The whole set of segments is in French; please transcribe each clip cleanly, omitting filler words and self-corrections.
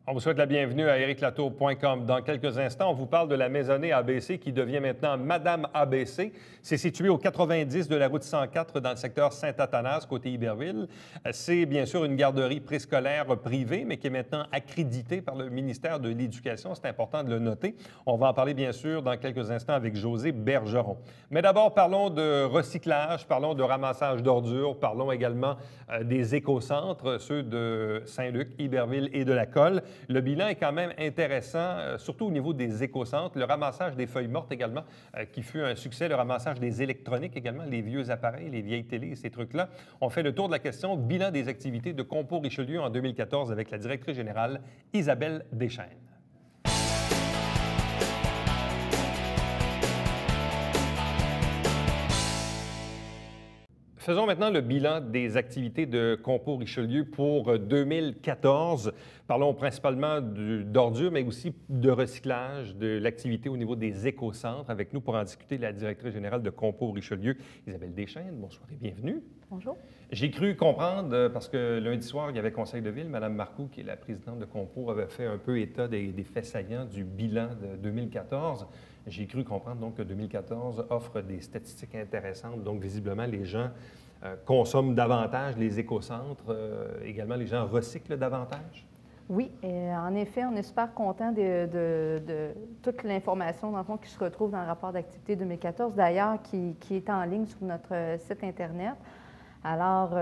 On vous souhaite la bienvenue à ericlatour.com. Dans quelques instants, on vous parle de la maisonnée ABC qui devient maintenant Madame ABC. C'est situé au 90 de la route 104 dans le secteur Saint-Athanas, côté Iberville. C'est bien sûr une garderie préscolaire privée, mais qui est maintenant accréditée par le ministère de l'Éducation. C'est important de le noter. On va en parler bien sûr dans quelques instants avec José Bergeron. Mais d'abord, parlons de recyclage, parlons de ramassage d'ordures, parlons également des écocentres, ceux de Saint-Luc, Iberville et de la Colle. Le bilan est quand même intéressant, surtout au niveau des écocentres. Le ramassage des feuilles mortes également, qui fut un succès. Le ramassage des électroniques également, les vieux appareils, les vieilles télés, ces trucs-là. On fait le tour de la question. Bilan des activités de Compo-Richelieu en 2014 avec la directrice générale Isabelle Deschênes. Faisons maintenant le bilan des activités de Compo-Richelieu pour 2014. Parlons principalement d'ordures, mais aussi de recyclage, de l'activité au niveau des écocentres. Avec nous pour en discuter, la directrice générale de Compo-Richelieu, Isabelle Deschênes. Bonsoir et bienvenue. Bonjour. J'ai cru comprendre, parce que lundi soir, il y avait conseil de ville, Mme Marcoux, qui est la présidente de Compo, avait fait un peu état des faits saillants du bilan de 2014. J'ai cru comprendre donc que 2014 offre des statistiques intéressantes. Donc, visiblement, les gens consomment davantage les écocentres. Également, les gens recyclent davantage? Oui, en effet, on est super content de toute l'information, dans le fond, qui se retrouve dans le rapport d'activité 2014, d'ailleurs, qui est en ligne sur notre site Internet. Alors,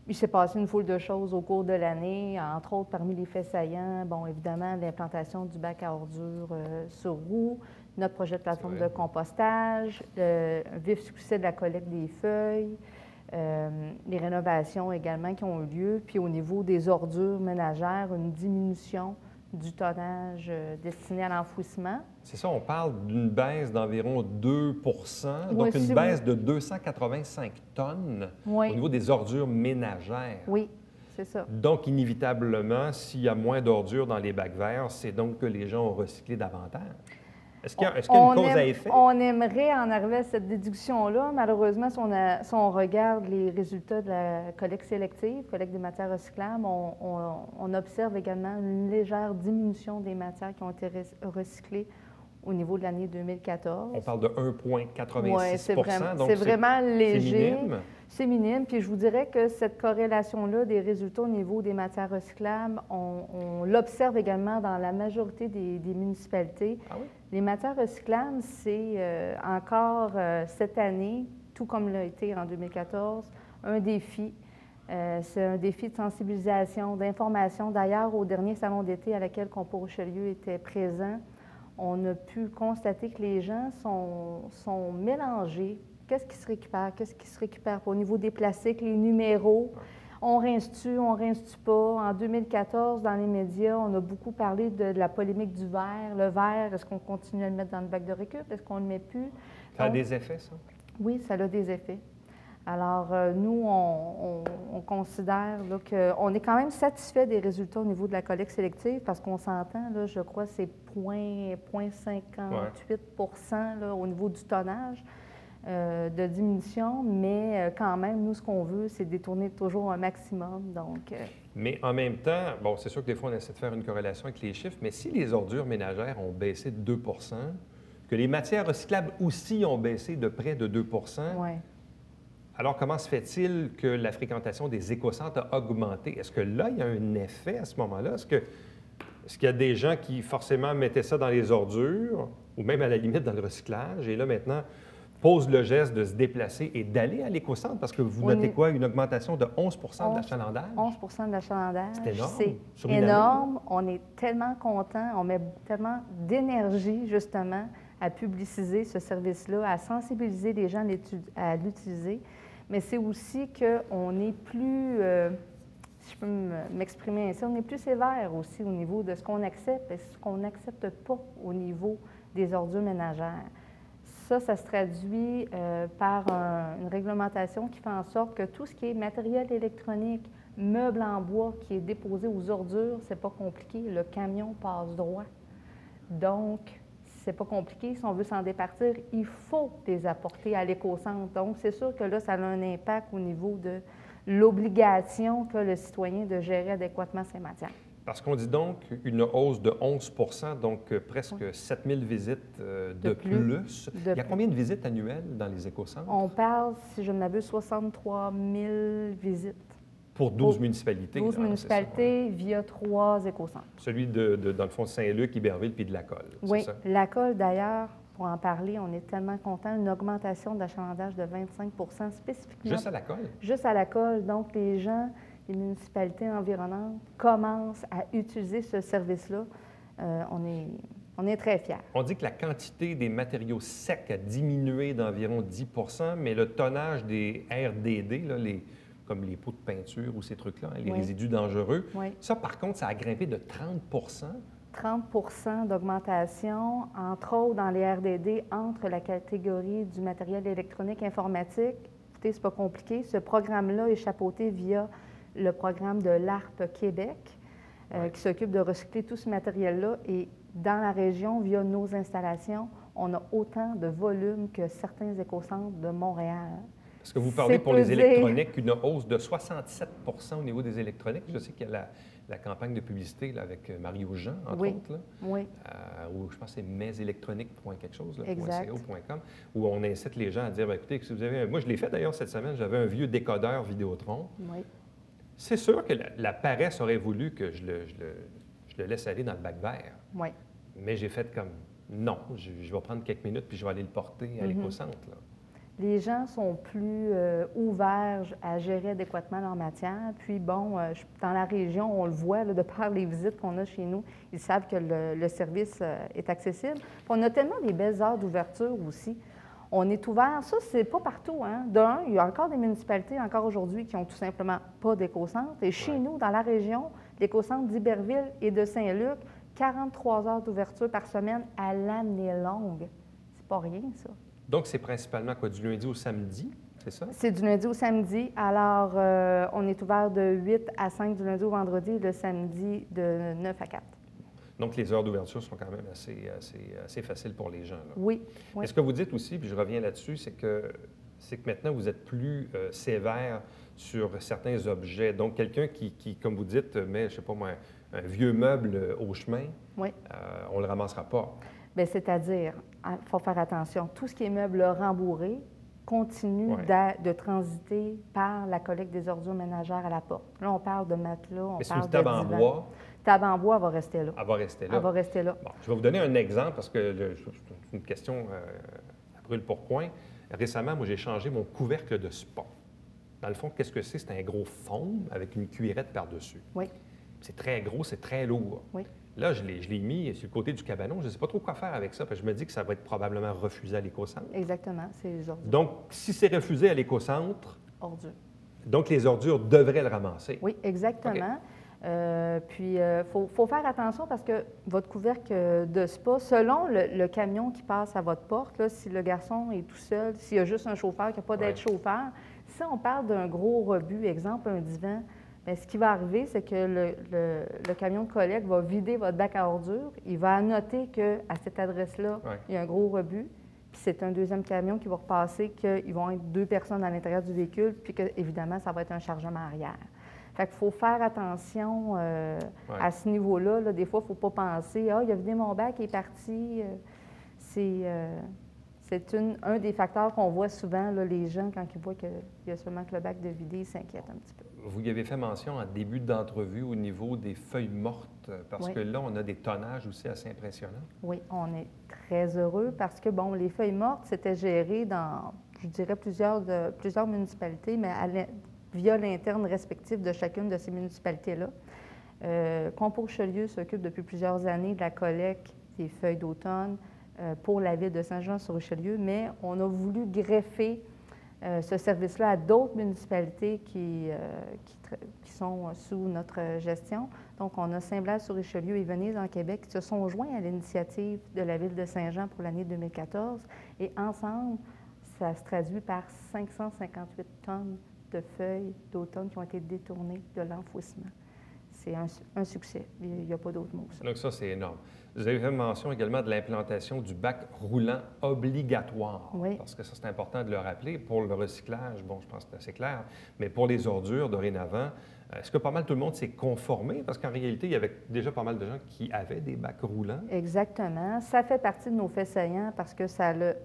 il s'est passé une foule de choses au cours de l'année, entre autres, parmi les faits saillants, bon, évidemment, l'implantation du bac à ordures sur roue, notre projet de plateforme de compostage, le vif succès de la collecte des feuilles, les rénovations également qui ont eu lieu, puis au niveau des ordures ménagères, une diminution du tonnage destiné à l'enfouissement. C'est ça, on parle d'une baisse d'environ 2 donc oui, une baisse de 285 tonnes au niveau des ordures ménagères. Oui, c'est ça. Donc, inévitablement, s'il y a moins d'ordures dans les bacs verts, c'est donc que les gens ont recyclé davantage. Est-ce qu'il y a une cause à effet? On aimerait en arriver à cette déduction-là. Malheureusement, si on regarde les résultats de la collecte sélective, collecte des matières recyclables, on observe également une légère diminution des matières qui ont été recyclées au niveau de l'année 2014. On parle de 1,86 Oui, c'est vraiment léger. C'est minime. C'est minime. Puis je vous dirais que cette corrélation-là des résultats au niveau des matières recyclables, on l'observe également dans la majorité des municipalités. Ah oui? Les matières recyclables, c'est encore cette année, tout comme l'a été en 2014, un défi. C'est un défi de sensibilisation, d'information. D'ailleurs, au dernier salon d'été à laquelle Compo-Richelieu était présent, on a pu constater que les gens sont mélangés. Qu'est-ce qui se récupère? Qu'est-ce qui se récupère pas? Au niveau des plastiques, les numéros, on rince-tu, on rince-tu pas? En 2014, dans les médias, on a beaucoup parlé de la polémique du verre. Le verre, est-ce qu'on continue à le mettre dans le bac de récup? Est-ce qu'on ne le met plus? Ça a des effets, ça? Oui, ça a des effets. Alors, nous, on considère qu'on est quand même satisfait des résultats au niveau de la collecte sélective parce qu'on s'entend, là, je crois, c'est 0,58 au niveau du tonnage de diminution, mais quand même, nous, ce qu'on veut, c'est détourner toujours un maximum. Donc, Mais en même temps, bon, c'est sûr que des fois, on essaie de faire une corrélation avec les chiffres, mais si les ordures ménagères ont baissé de 2 que les matières recyclables aussi ont baissé de près de 2 ouais. Alors, comment se fait-il que la fréquentation des écocentres a augmenté? Est-ce que là, il y a un effet à ce moment-là? Est-ce qu'il y a des gens qui forcément mettaient ça dans les ordures ou même à la limite dans le recyclage et là, maintenant, posent le geste de se déplacer et d'aller à l'écocentre? Parce que vous notez quoi? Une augmentation de 11 de l'achalandage? 11 de l'achalandage. C'est énorme. C'est énorme. On est tellement contents. On met tellement d'énergie, justement, à publiciser ce service-là, à sensibiliser les gens à l'utiliser. Mais c'est aussi qu'on est plus, si je peux m'exprimer ainsi, on est plus sévère aussi au niveau de ce qu'on accepte et ce qu'on n'accepte pas au niveau des ordures ménagères. Ça se traduit par une réglementation qui fait en sorte que tout ce qui est matériel électronique, meubles en bois qui est déposé aux ordures, c'est pas compliqué. Le camion passe droit. Donc, c'est pas compliqué. Si on veut s'en départir, il faut les apporter à l'écocentre. Donc, c'est sûr que là, ça a un impact au niveau de l'obligation qu'a le citoyen de gérer adéquatement ses matières. Parce qu'on dit donc une hausse de 11 donc presque 7 000 visites de plus. Il y a combien de visites annuelles dans les écocentres? On parle, si je ne m'abuse, 63 000 visites. Pour 12 municipalités. 12 municipalités via 3 écocentres. Celui dans le fond, de Saint-Luc, Iberville puis de Lacolle. Oui, Lacolle, d'ailleurs, pour en parler, on est tellement contents. Une augmentation d'achalandage de 25 spécifiquement. Juste à Lacolle? Juste à Lacolle. Donc, les gens, les municipalités environnantes commencent à utiliser ce service-là. On est très fiers. On dit que la quantité des matériaux secs a diminué d'environ 10 mais le tonnage des RDD, là, comme les pots de peinture ou ces trucs-là, les résidus dangereux, ça, par contre, ça a grimpé de 30 30 d'augmentation, entre autres dans les RDD, entre la catégorie du matériel électronique informatique. Écoutez, c'est pas compliqué. Ce programme-là est chapeauté via le programme de l'ARP Québec, qui s'occupe de recycler tout ce matériel-là. Et dans la région, via nos installations, on a autant de volume que certains écocentres de Montréal. Est-ce que vous parlez pour les électroniques, une hausse de 67 au niveau des électroniques? Je sais qu'il y a la campagne de publicité là, avec Mario Jean, entre autres, là, où je pense que c'est mesélectroniques.quelque-chose, .co.com, où on incite les gens à dire, écoutez, si vous avez moi je l'ai fait d'ailleurs cette semaine, j'avais un vieux décodeur Vidéotron. C'est sûr que la paresse aurait voulu que je le laisse aller dans le bac vert. Mais j'ai fait comme, non, je vais prendre quelques minutes puis je vais aller le porter à l'écocentre. Les gens sont plus ouverts à gérer adéquatement leur matière. Puis, bon, dans la région, on le voit, là, de par les visites qu'on a chez nous, ils savent que le service est accessible. Puis on a tellement des belles heures d'ouverture aussi. On est ouvert. Ça, c'est pas partout, hein. D'un, il y a encore des municipalités, encore aujourd'hui, qui n'ont tout simplement pas d'écocentre. Et chez nous, dans la région, l'écocentre d'Iberville et de Saint-Luc, 43 heures d'ouverture par semaine à l'année longue. C'est pas rien, ça. Donc, c'est principalement quoi, du lundi au samedi, c'est ça? C'est du lundi au samedi. Alors, on est ouvert de 8 à 5 du lundi au vendredi, le samedi de 9 à 4. Donc, les heures d'ouverture sont quand même assez faciles pour les gens. Là. Oui. Mais ce que vous dites aussi, puis je reviens là-dessus, c'est que maintenant, vous êtes plus sévère sur certains objets. Donc, quelqu'un qui, comme vous dites, met, je ne sais pas moi, un vieux meuble au chemin, on ne le ramassera pas. Bien, c'est-à-dire, il faut faire attention, tout ce qui est meubles rembourrés continue de transiter par la collecte des ordures ménagères à la porte. Là, on parle de matelas, on parle de table en bois. Table en bois, elle va rester là. Elle va rester là. Elle va rester là. Bon, je vais vous donner un exemple parce que c'est une question à brûle pour point. Récemment, moi, j'ai changé mon couvercle de spa. Dans le fond, qu'est-ce que c'est? C'est un gros foam avec une cuillerette par-dessus. Oui. C'est très gros, c'est très lourd. Oui. Là, je l'ai mis sur le côté du cabanon. Je ne sais pas trop quoi faire avec ça, parce que je me dis que ça va être probablement refusé à l'écocentre. Exactement, c'est les ordures. Donc, si c'est refusé à l'écocentre... Ordures. Donc, les ordures devraient le ramasser. Oui, exactement. Puis, il faut faire attention parce que votre couvercle de spa, selon le camion qui passe à votre porte, là, si le garçon est tout seul, s'il y a juste un chauffeur qui n'a pas d'aide chauffeur, si on parle d'un gros rebut, exemple un divan, bien, ce qui va arriver, c'est que le camion de collecte va vider votre bac à ordures. Il va annoter qu'à cette adresse-là, il y a un gros rebut. Puis c'est un deuxième camion qui va repasser qu'ils vont être 2 personnes à l'intérieur du véhicule, puis que, évidemment, ça va être un chargement arrière. Fait qu'il faut faire attention à ce niveau-là. Là. Des fois, il ne faut pas penser « Ah, il a vidé mon bac, il est parti. » C'est un des facteurs qu'on voit souvent, là, les gens, quand ils voient qu'il y a seulement que le bac de vidé, ils s'inquiètent un petit peu. Vous y avez fait mention en début d'entrevue au niveau des feuilles mortes, parce que là, on a des tonnages aussi assez impressionnants. Oui, on est très heureux parce que, bon, les feuilles mortes, c'était géré dans, je dirais, plusieurs municipalités, mais via l'interne respectif de chacune de ces municipalités-là. Compo-Richelieu s'occupe depuis plusieurs années de la collecte des feuilles d'automne pour la ville de Saint-Jean-sur-Richelieu, mais on a voulu greffer ce service-là à d'autres municipalités qui sont sous notre gestion. Donc, on a Saint-Blaise-sur-Richelieu et Venise en Québec qui se sont joints à l'initiative de la ville de Saint-Jean pour l'année 2014. Et ensemble, ça se traduit par 558 tonnes de feuilles d'automne qui ont été détournées de l'enfouissement. c'est un succès. Il n'y a pas d'autre mot. Ça. Donc ça, c'est énorme. Vous avez fait mention également de l'implantation du bac roulant obligatoire. Oui. Parce que ça, c'est important de le rappeler. Pour le recyclage, bon, je pense que c'est assez clair. Mais pour les ordures, dorénavant, est-ce que pas mal tout le monde s'est conformé? Parce qu'en réalité, il y avait déjà pas mal de gens qui avaient des bacs roulants. Exactement. Ça fait partie de nos faits saillants parce que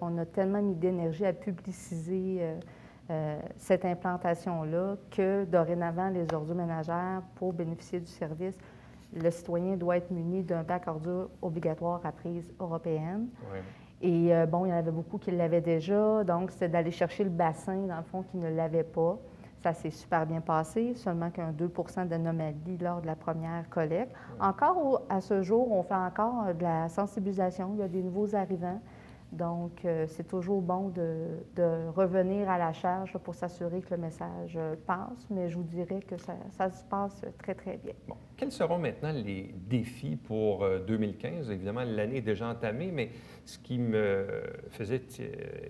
on a tellement mis d'énergie à publiciser cette implantation-là que dorénavant, les ordures ménagères, pour bénéficier du service, le citoyen doit être muni d'un bac ordures obligatoire à prise européenne. Oui. Et bon, il y en avait beaucoup qui l'avaient déjà, donc c'est d'aller chercher le bassin, dans le fond, qui ne l'avait pas. Ça s'est super bien passé, seulement qu'un 2 d'anomalie lors de la première collecte. Oui. Encore à ce jour, on fait encore de la sensibilisation. Il y a des nouveaux arrivants. Donc, c'est toujours bon de revenir à la charge pour s'assurer que le message passe, mais je vous dirais que ça se passe très, très bien. Bon. Quels seront maintenant les défis pour 2015? Évidemment, l'année est déjà entamée, mais ce qui me faisait...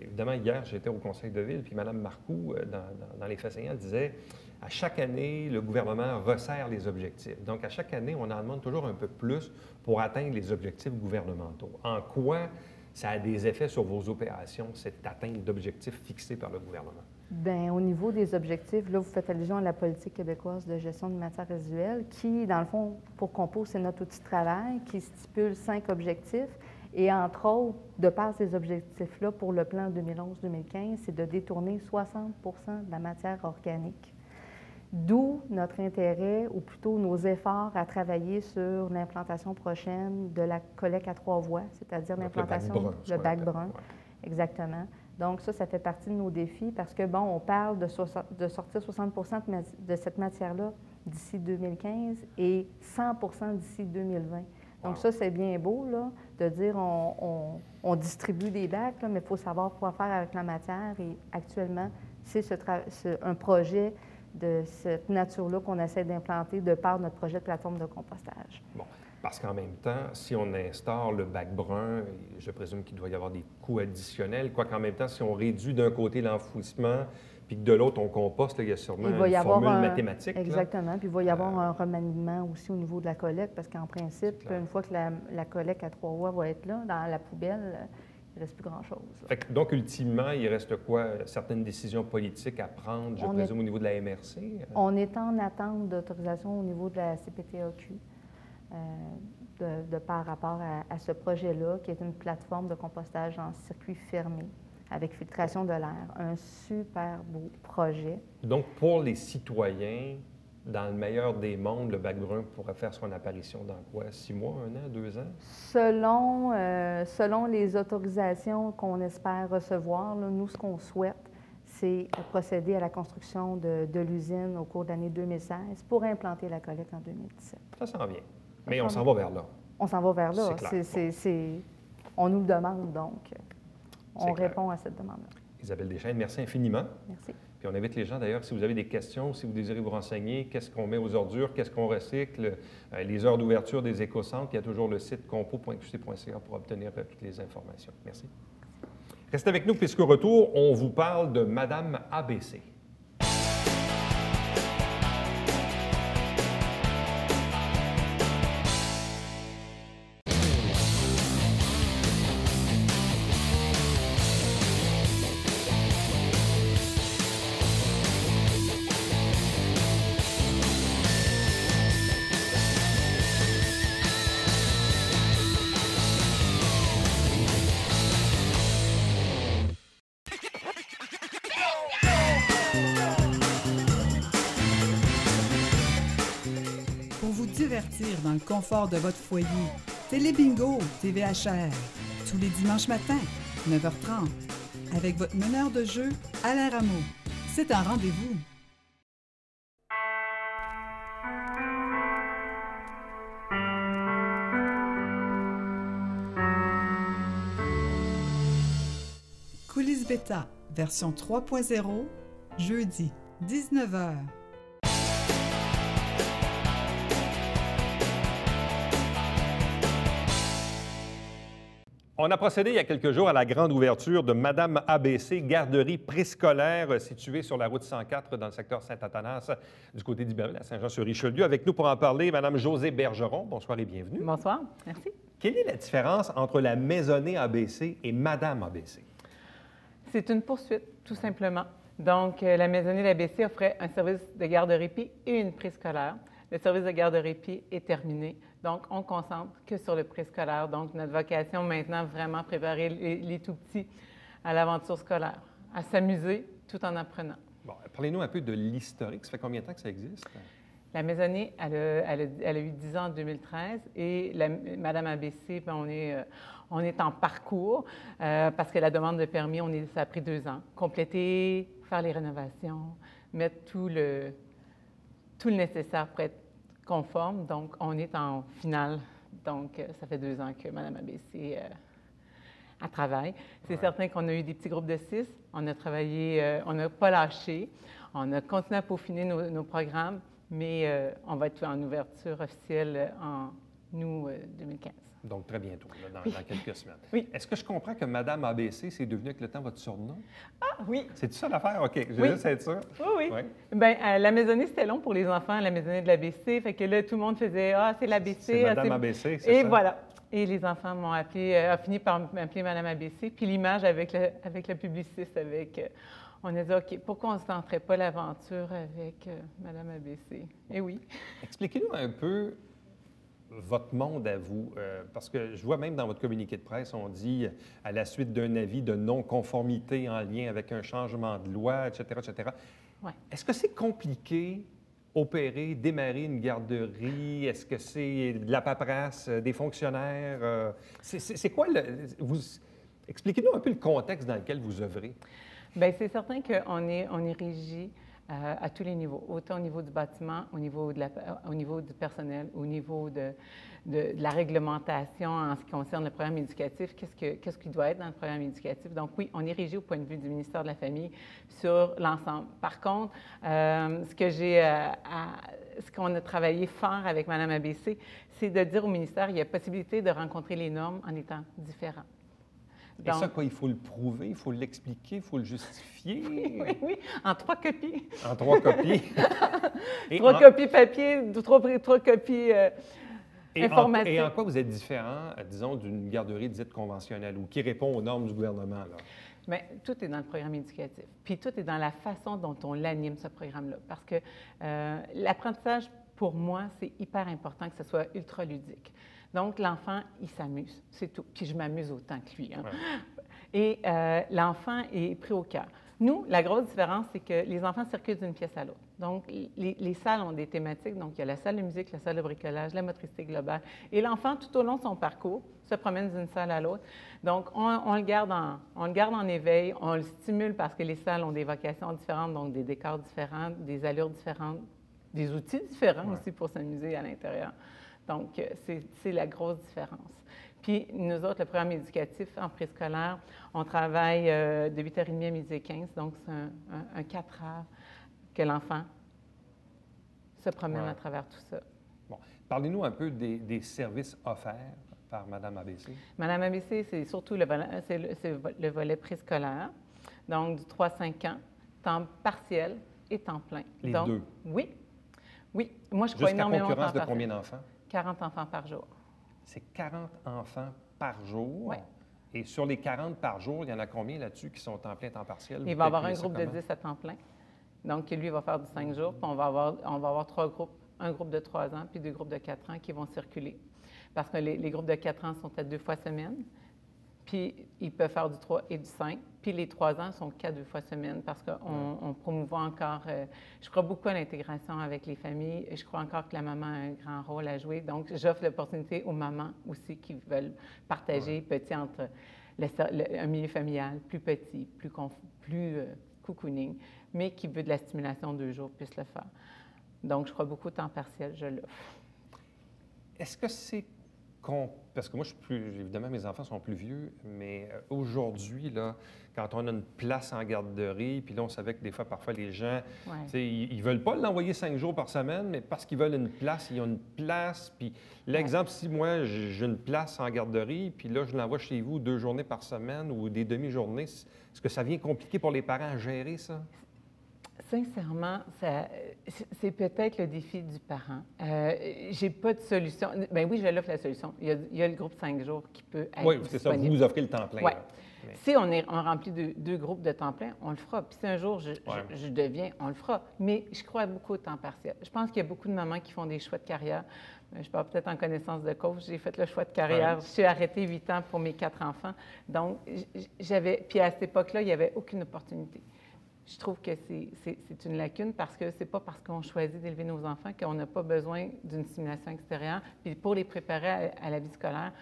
Évidemment, hier, j'étais au conseil de ville, puis Mme Marcoux, dans les faits saillants, disait à chaque année, le gouvernement resserre les objectifs. Donc, à chaque année, on en demande toujours un peu plus pour atteindre les objectifs gouvernementaux. En quoi ça a des effets sur vos opérations, cette atteinte d'objectifs fixés par le gouvernement? Bien, au niveau des objectifs, là, vous faites allusion à la politique québécoise de gestion de matières résiduelles qui, dans le fond, pour Compost, c'est notre outil de travail qui stipule 5 objectifs. Et entre autres, de par ces objectifs-là, pour le plan 2011-2015, c'est de détourner 60 de la matière organique. D'où notre intérêt, ou plutôt nos efforts à travailler sur l'implantation prochaine de la collecte à 3 voies, c'est-à-dire l'implantation le bac brun. Ouais. Exactement. Donc ça fait partie de nos défis parce que, bon, on parle de sortir 60 de cette matière-là d'ici 2015 et 100 d'ici 2020. Donc ça, c'est bien beau, là, de dire on distribue des bacs, là, mais il faut savoir quoi faire avec la matière. Et actuellement, c'est un projet de cette nature-là qu'on essaie d'implanter de par notre projet de plateforme de compostage. Bon, parce qu'en même temps, si on instaure le bac brun, je présume qu'il doit y avoir des coûts additionnels, quoiqu'en même temps, si on réduit d'un côté l'enfouissement, puis que de l'autre, on composte, là, il y a sûrement une formule mathématique. Exactement, puis il va y avoir un remaniement aussi au niveau de la collecte, parce qu'en principe, une fois que la collecte à 3 voies va être là, dans la poubelle, il ne reste plus grand-chose. Donc, ultimement, il reste quoi? Certaines décisions politiques à prendre, je présume, au niveau de la MRC? On est en attente d'autorisation au niveau de la CPTAQ par rapport à ce projet-là, qui est une plateforme de compostage en circuit fermé avec filtration de l'air. Un super beau projet. Donc, pour les citoyens, dans le meilleur des mondes, le bac brun pourrait faire son apparition dans quoi? 6 mois, 1 an, 2 ans? Selon les autorisations qu'on espère recevoir, là, nous, ce qu'on souhaite, c'est procéder à la construction de l'usine au cours de l'année 2016 pour implanter la collecte en 2017. Ça s'en vient. Mais on s'en va vers là. On s'en va vers là. On nous le demande, donc on répond à cette demande-là. Isabelle Deschênes, merci infiniment. Merci. Puis on invite les gens, d'ailleurs, si vous avez des questions, si vous désirez vous renseigner, qu'est-ce qu'on met aux ordures, qu'est-ce qu'on recycle, les heures d'ouverture des écocentres, il y a toujours le site compo.qc.ca pour obtenir toutes les informations. Merci. Restez avec nous, puisqu'au retour, on vous parle de Madame ABC. Dans le confort de votre foyer. Télébingo, TVHR, tous les dimanches matins, 9h30, avec votre meneur de jeu, Alain Rameau. C'est un rendez-vous. Coulisses Bêta, version 3.0, jeudi, 19h. On a procédé il y a quelques jours à la grande ouverture de Madame ABC, garderie préscolaire située sur la route 104 dans le secteur Saint-Athanas, du côté d'Iberville, à Saint-Jean-sur-Richelieu. Avec nous pour en parler, Madame Josée Bergeron. Bonsoir et bienvenue. Bonsoir, merci. Quelle est la différence entre la maisonnée ABC et Madame ABC? C'est une poursuite, tout simplement. Donc, la maisonnée d'ABC offrait un service de garde-répit et une préscolaire. Le service de garde-répit est terminé. Donc, on ne concentre que sur le préscolaire. Donc, notre vocation maintenant, vraiment préparer les tout-petits à l'aventure scolaire, à s'amuser tout en apprenant. Bon, parlez-nous un peu de l'historique. Ça fait combien de temps que ça existe? La maisonnée, elle a eu 10 ans en 2013 et Madame ABC, bien, on est en parcours parce que la demande de permis, ça a pris 2 ans. Compléter, faire les rénovations, mettre tout le nécessaire pour être conforme. Donc, on est en finale. Donc, ça fait 2 ans que Mme ABC travaille. C'est certain qu'on a eu des petits groupes de 6. On a travaillé, on n'a pas lâché. On a continué à peaufiner nos programmes, mais on va être en ouverture officielle en août 2015. Donc, très bientôt, là, dans quelques semaines. Oui. Est-ce que je comprends que Madame ABC, c'est devenu avec le temps votre surnom? Ah, oui. C'est ça l'affaire? OK, je Oui. juste être sûr. Oui, oui. Oui. Bien, la maisonnée, c'était long pour les enfants, la maisonnée de l'ABC. Fait que là, tout le monde faisait « Ah, c'est l'ABC. » C'est Madame ABC, c'est ça? Et voilà. Et les enfants m'ont appelé, a fini par m'appeler Madame ABC. Puis l'image avec le publiciste, on a dit « OK, pourquoi on ne se tenterait pas l'aventure avec Madame ABC? » Et oui. Expliquez-nous un peu votre monde à vous, parce que je vois même dans votre communiqué de presse, on dit à la suite d'un avis de non-conformité en lien avec un changement de loi, etc., etc. Ouais. Est-ce que c'est compliqué opérer, démarrer une garderie? Est-ce que c'est de la paperasse, des fonctionnaires? C'est quoi expliquez-nous un peu le contexte dans lequel vous œuvrez. Bien, c'est certain qu'on est régi à tous les niveaux, autant au niveau du bâtiment, au niveau du personnel, au niveau de la réglementation en ce qui concerne le programme éducatif, qu'est-ce qui doit être dans le programme éducatif. Donc oui, on est régi au point de vue du ministère de la Famille sur l'ensemble. Par contre, ce qu'on a travaillé fort avec Mme ABC, c'est de dire au ministère qu'il y a possibilité de rencontrer les normes en étant différents. Et ça, quoi, il faut le prouver, il faut l'expliquer, il faut le justifier. Oui, oui, en 3 copies. En 3 copies. Copies papier, 3 copies informatiques. Et en quoi vous êtes différent, disons, d'une garderie dite conventionnelle ou qui répond aux normes du gouvernement, là? Bien, tout est dans le programme éducatif. Puis tout est dans la façon dont on l'anime, ce programme-là. Parce que l'apprentissage, pour moi, c'est hyper important que ce soit ultra ludique. Donc, l'enfant, il s'amuse, c'est tout. Puis je m'amuse autant que lui. Hein? Ouais. Et l'enfant est pris au cœur. Nous, la grosse différence, c'est que les enfants circulent d'une pièce à l'autre. Donc, les salles ont des thématiques. Donc, il y a la salle de musique, la salle de bricolage, la motricité globale. Et l'enfant, tout au long de son parcours, se promène d'une salle à l'autre. Donc, on le garde en éveil, on le stimule parce que les salles ont des vocations différentes, donc des décors différents, des allures différentes, des outils différents aussi pour s'amuser à l'intérieur. Donc, c'est la grosse différence. Puis, nous autres, le programme éducatif en préscolaire, on travaille de 8h30 à 12h15, donc c'est un 4 heures que l'enfant se promène à travers tout ça. Bon. Parlez-nous un peu des services offerts par Mme ABC. Mme ABC, c'est surtout le volet préscolaire, donc du 3-5 ans, temps partiel et temps plein. Les donc, deux? Oui. Oui. Moi, je crois énormément Jusqu'à concurrence de combien d'enfants? 40 enfants par jour. C'est 40 enfants par jour? Oui. Et sur les 40 par jour, il y en a combien là-dessus qui sont en plein temps partiel? Il va y avoir un groupe de 10 à temps plein. Donc, lui, il va faire du 5 jours. Puis on va avoir 3 groupes, un groupe de 3 ans puis 2 groupes de 4 ans qui vont circuler. Parce que les groupes de 4 ans sont à 2 fois semaine. Puis, ils peuvent faire du 3 et du 5. Puis, les 3 ans sont qu'à 2 fois semaine parce qu'on promouvoit encore... je crois beaucoup à l'intégration avec les familles. Je crois encore que la maman a un grand rôle à jouer. Donc, j'offre l'opportunité aux mamans aussi qui veulent partager petit entre un milieu familial plus petit, plus cocooning, mais qui veut de la stimulation 2 jours puisse le faire. Donc, je crois beaucoup au temps partiel, je l'offre. Est-ce que c'est parce que moi, je suis plus, évidemment, mes enfants sont plus vieux, mais aujourd'hui, là, quand on a une place en garderie, puis là, on savait que des fois, parfois, les gens, Ouais. tu sais, ils ne veulent pas l'envoyer 5 jours par semaine, mais parce qu'ils veulent une place, ils ont une place. Puis l'exemple, si moi, j'ai une place en garderie, puis là, je l'envoie chez vous 2 journées par semaine ou des demi-journées, est-ce que ça vient compliqué pour les parents à gérer ça? Sincèrement, c'est peut-être le défi du parent. J'ai pas de solution. Bien oui, je l'offre la solution. Il y a le groupe 5 jours qui peut être Oui, c'est ça, disponible. vous offrez le temps plein. Ouais. Là. Mais- Si on remplit deux groupes de temps plein, on le fera. Puis si un jour je deviens, on le fera. Mais je crois beaucoup au temps partiel. Je pense qu'il y a beaucoup de mamans qui font des choix de carrière. Je parle peut-être en connaissance de cause. J'ai fait le choix de carrière. Ouais. Je suis arrêtée 8 ans pour mes 4 enfants. Donc, puis à cette époque-là, il n'y avait aucune opportunité. Je trouve que c'est une lacune parce que c'est pas parce qu'on choisit d'élever nos enfants qu'on n'a pas besoin d'une stimulation extérieure. Puis pour les préparer à la vie scolaire,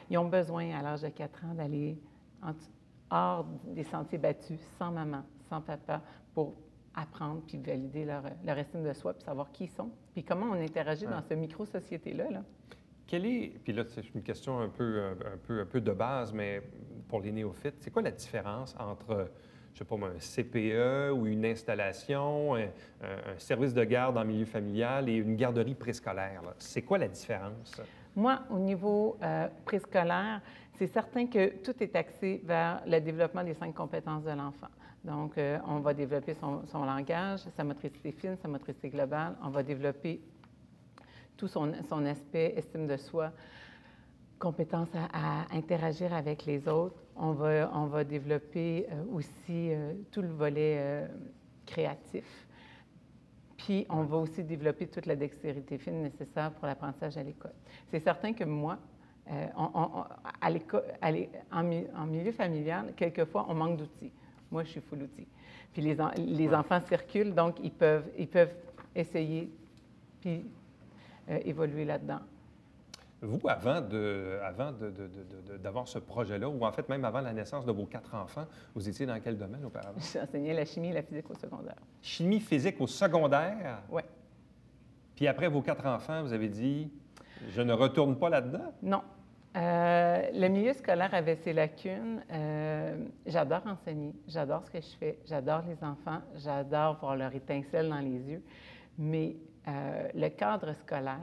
ils ont besoin, à l'âge de 4 ans, d'aller hors des sentiers battus, sans maman, sans papa, pour apprendre puis valider leur estime de soi, puis savoir qui ils sont, puis comment on interagit dans cette micro-société-là. Là. Puis là, c'est une question un peu de base, mais pour les néophytes, c'est quoi la différence entre, je sais pas moi, un CPE ou une installation, un service de garde en milieu familial et une garderie préscolaire? Là? C'est quoi la différence? Moi, au niveau préscolaire, c'est certain que tout est axé vers le développement des 5 compétences de l'enfant. Donc, on va développer son langage, sa motricité fine, sa motricité globale. On va développer tout son aspect estime de soi, compétence à interagir avec les autres. On va développer aussi tout le volet créatif. Puis, on va aussi développer toute la dextérité fine nécessaire pour l'apprentissage à l'école. C'est certain que moi, à l'école, en milieu familial, quelquefois, on manque d'outils. Moi, je suis full outils. Puis les enfants circulent, donc ils peuvent essayer puis évoluer là-dedans. Vous, avant d'avoir ce projet-là, ou en fait même avant la naissance de vos 4 enfants, vous étiez dans quel domaine auparavant? J'enseignais la chimie et la physique au secondaire. Chimie, physique au secondaire? Oui. Puis après vos 4 enfants, vous avez dit, je ne retourne pas là-dedans? Non. Le milieu scolaire avait ses lacunes. J'adore enseigner, j'adore ce que je fais, j'adore les enfants, j'adore voir leur étincelle dans les yeux, mais le cadre scolaire,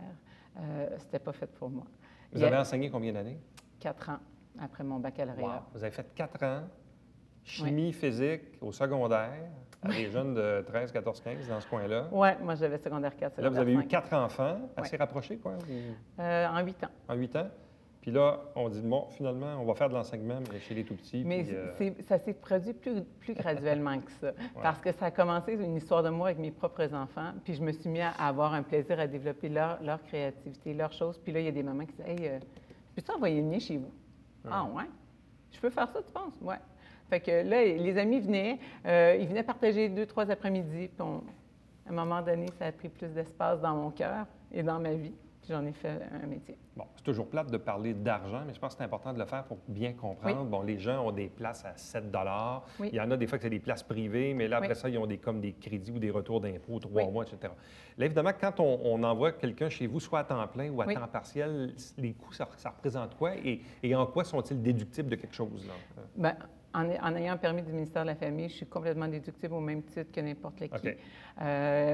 c'était pas fait pour moi. Vous avez enseigné combien d'années? 4 ans après mon baccalauréat. Wow. Vous avez fait 4 ans, chimie, physique au secondaire, à des jeunes de 13, 14, 15 dans ce coin-là. Oui, moi j'avais secondaire 4, Là, secondaire vous avez 5. eu 4 enfants, assez rapprochés, quoi? En 8 ans. En 8 ans. Puis là, on dit, bon, finalement, on va faire de l'enseignement, mais chez les tout-petits. Mais puis, ça s'est produit plus graduellement que ça. Parce que ça a commencé une histoire de moi avec mes propres enfants, puis je me suis mis à avoir un plaisir à développer leur créativité, leurs choses. Puis là, il y a des mamans qui disent, « Hey, peux-tu envoyer le mien chez vous? » Ah ouais? Je peux faire ça, tu penses? Ouais. Fait que là, les amis venaient, ils venaient partager 2-3 après-midi. Puis à un moment donné, ça a pris plus d'espace dans mon cœur et dans ma vie. Puis j'en ai fait un métier. Bon, c'est toujours plate de parler d'argent, mais je pense que c'est important de le faire pour bien comprendre. Oui. Bon, les gens ont des places à 7 Oui. Il y en a des fois que c'est des places privées, mais là, après Oui. ça, ils ont comme des crédits ou des retours d'impôts, 3 Oui. mois, etc. Là, évidemment, quand on envoie quelqu'un chez vous, soit à temps plein ou à Oui. temps partiel, les coûts, ça représente quoi? Et en quoi sont-ils déductibles de quelque chose, là? Bien, en ayant un permis du ministère de la Famille, je suis complètement déductible au même titre que n'importe qui. OK.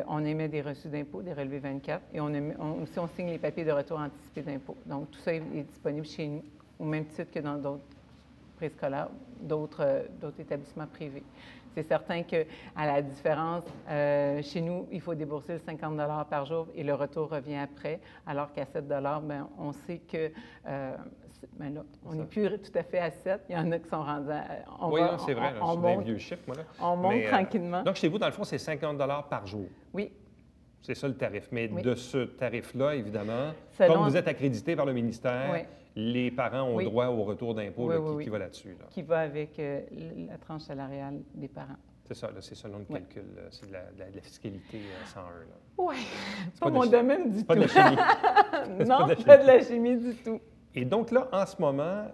On émet des reçus d'impôts, des relevés 24, et aussi on signe les papiers de retour anticipé d'impôts. Donc, tout ça est disponible chez nous, au même titre que dans d'autres préscolaires, d'autres établissements privés. C'est certain qu'à la différence, chez nous, il faut débourser le 50 $ par jour et le retour revient après, alors qu'à 7 $, bien, on sait que ben là, on n'est plus tout à fait à 7. Il y en a qui sont rendus à... Oui, c'est vrai, je suis d'un vieux chiffre, moi. Là. On monte tranquillement. Donc, chez vous, dans le fond, c'est 50 $ par jour. Oui. C'est ça le tarif. Mais Oui. de ce tarif-là, évidemment, Selon... comme vous êtes accrédité par le ministère, Oui. les parents ont Oui. droit au retour d'impôt Oui, là, oui, qui va là-dessus. Là. Qui va avec la tranche salariale des parents. C'est ça, là, c'est selon le Oui. calcul. C'est de la fiscalité 101. Là. Oui, pas pas mon de domaine du Pas tout. de la chimie. Non, pas de la chimie du tout. Et donc là, en ce moment,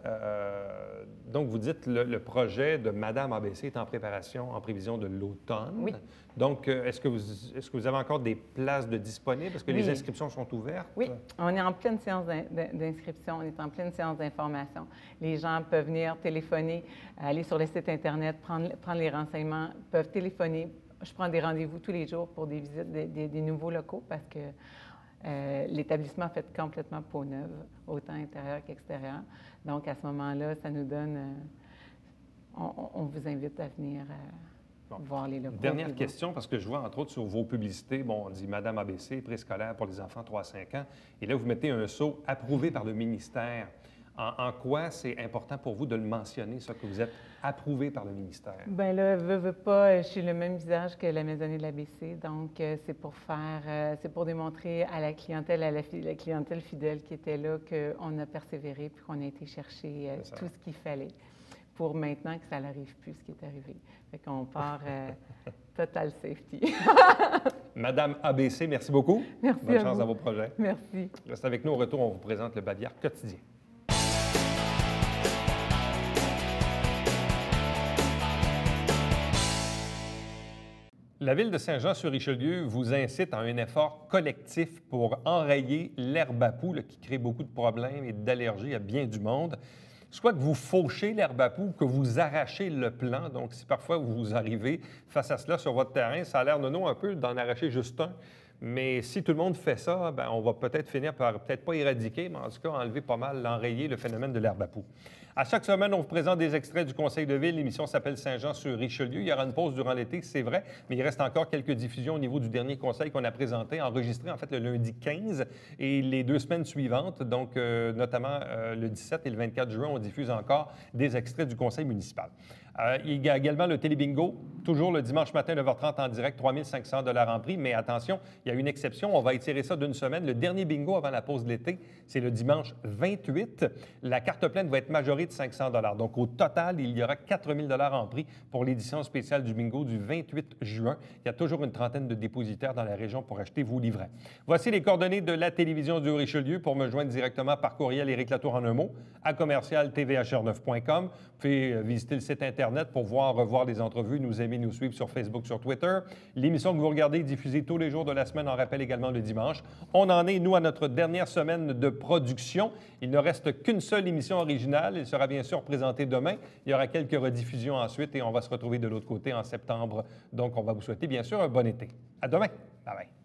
donc vous dites le projet de Madame ABC est en préparation en prévision de l'automne. Oui. Donc, est-ce que vous avez encore des places de disponibles? Est-ce que les inscriptions sont ouvertes? Oui, on est en pleine séance d'inscription, on est en pleine séance d'information. Les gens peuvent venir téléphoner, aller sur le site Internet, prendre les renseignements, peuvent téléphoner. Je prends des rendez-vous tous les jours pour des visites des nouveaux locaux parce que l'établissement fait complètement peau neuve, autant intérieur qu'extérieur. Donc, à ce moment-là, ça nous donne... on vous invite à venir voir les locaux. Dernière question, parce que je vois, entre autres, sur vos publicités, bon, on dit Madame ABC, préscolaire pour les enfants 3-5 ans. Et là, vous mettez un sceau approuvé par le ministère. En quoi c'est important pour vous de le mentionner, ça, que vous êtes approuvé par le ministère? Bien là, veux pas, je suis le même visage que la maisonnée de l'ABC, donc c'est pour démontrer à la clientèle, la clientèle fidèle qui était là, qu'on a persévéré puis qu'on a été chercher tout ce qu'il fallait pour maintenant que ça n'arrive plus, ce qui est arrivé. Fait qu'on part total safety. Madame ABC, merci beaucoup. Merci Bonne à chance vous. dans vos projets. Merci. Restez avec nous. Au retour, on vous présente le Bavière quotidien. La Ville de Saint-Jean-sur-Richelieu vous incite à un effort collectif pour enrayer l'herbe à poux, qui crée beaucoup de problèmes et d'allergies à bien du monde. Soit que vous fauchez l'herbe à poux, que vous arrachez le plant. Donc, si parfois vous arrivez face à cela sur votre terrain, ça a l'air un peu d'en arracher juste un. Mais si tout le monde fait ça, bien, on va peut-être finir par, peut-être pas éradiquer, mais en tout cas enlever pas mal, enrayer le phénomène de l'herbe à poux. À chaque semaine, on vous présente des extraits du Conseil de ville. L'émission s'appelle Saint-Jean-sur-Richelieu. Il y aura une pause durant l'été, c'est vrai, mais il reste encore quelques diffusions au niveau du dernier conseil qu'on a présenté, enregistré en fait le lundi 15 et les 2 semaines suivantes, donc notamment le 17 et le 24 juin, on diffuse encore des extraits du conseil municipal. Il y a également le Télébingo, toujours le dimanche matin, 9h30 en direct, 3 500 $ en prix. Mais attention, il y a une exception, on va étirer ça d'une semaine. Le dernier bingo avant la pause de l'été, c'est le dimanche 28. La carte pleine va être majorée de 500 $. Donc, au total, il y aura 4 000 $ en prix pour l'édition spéciale du bingo du 28 juin. Il y a toujours une trentaine de dépositaires dans la région pour acheter vos livrets. Voici les coordonnées de la télévision du Richelieu pour me joindre directement par courriel Éric Latour en un mot, à commercial-tvhr9.com. Vous pouvez visiter le site Internet pour revoir les entrevues, nous aimer, nous suivre sur Facebook, sur Twitter. L'émission que vous regardez est diffusée tous les jours de la semaine, en rappel également le dimanche. On en est, nous, à notre dernière semaine de production. Il ne reste qu'une seule émission originale. Elle sera bien sûr présentée demain. Il y aura quelques rediffusions ensuite et on va se retrouver de l'autre côté en septembre. Donc, on va vous souhaiter bien sûr un bon été. À demain. Bye bye.